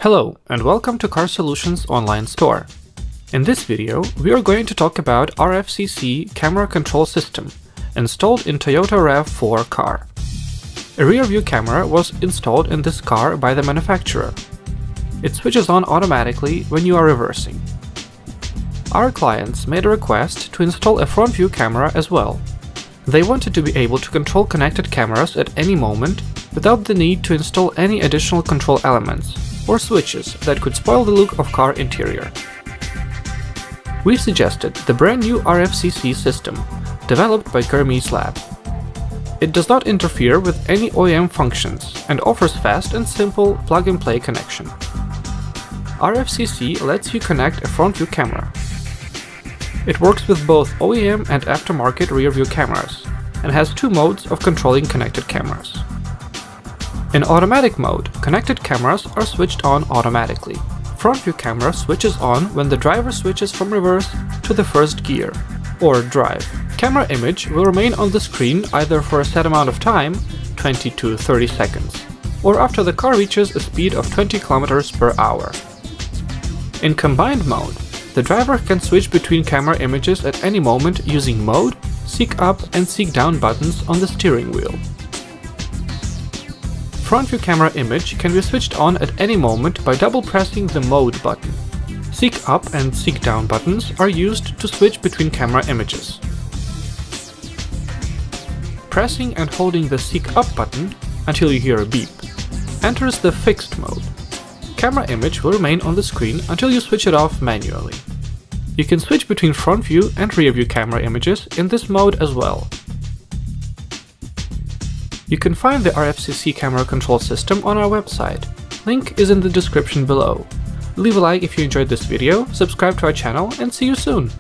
Hello and welcome to Car Solutions online store. In this video, we are going to talk about RFCC camera control system installed in Toyota RAV4 car. A rear view camera was installed in this car by the manufacturer. It switches on automatically when you are reversing. Our clients made a request to install a front view camera as well. They wanted to be able to control connected cameras at any moment without the need to install any additional control elements or switches that could spoil the look of car interior. We suggested the brand new RFCC system, developed by Kermes Lab. It does not interfere with any OEM functions and offers fast and simple plug-and-play connection. RFCC lets you connect a front view camera. It works with both OEM and aftermarket rear view cameras and has two modes of controlling connected cameras. In automatic mode, connected cameras are switched on automatically. Front view camera switches on when the driver switches from reverse to the first gear, or drive. Camera image will remain on the screen either for a set amount of time, 20 to 30 seconds, or after the car reaches a speed of 20 km per hour. In combined mode, the driver can switch between camera images at any moment using Mode, Seek Up and Seek Down buttons on the steering wheel. Front view camera image can be switched on at any moment by double pressing the Mode button. Seek Up and Seek Down buttons are used to switch between camera images. Pressing and holding the Seek Up button until you hear a beep enters the fixed mode. Camera image will remain on the screen until you switch it off manually. You can switch between front view and rear view camera images in this mode as well. You can find the RFCC camera control system on our website. Link is in the description below. Leave a like if you enjoyed this video, subscribe to our channel, and see you soon!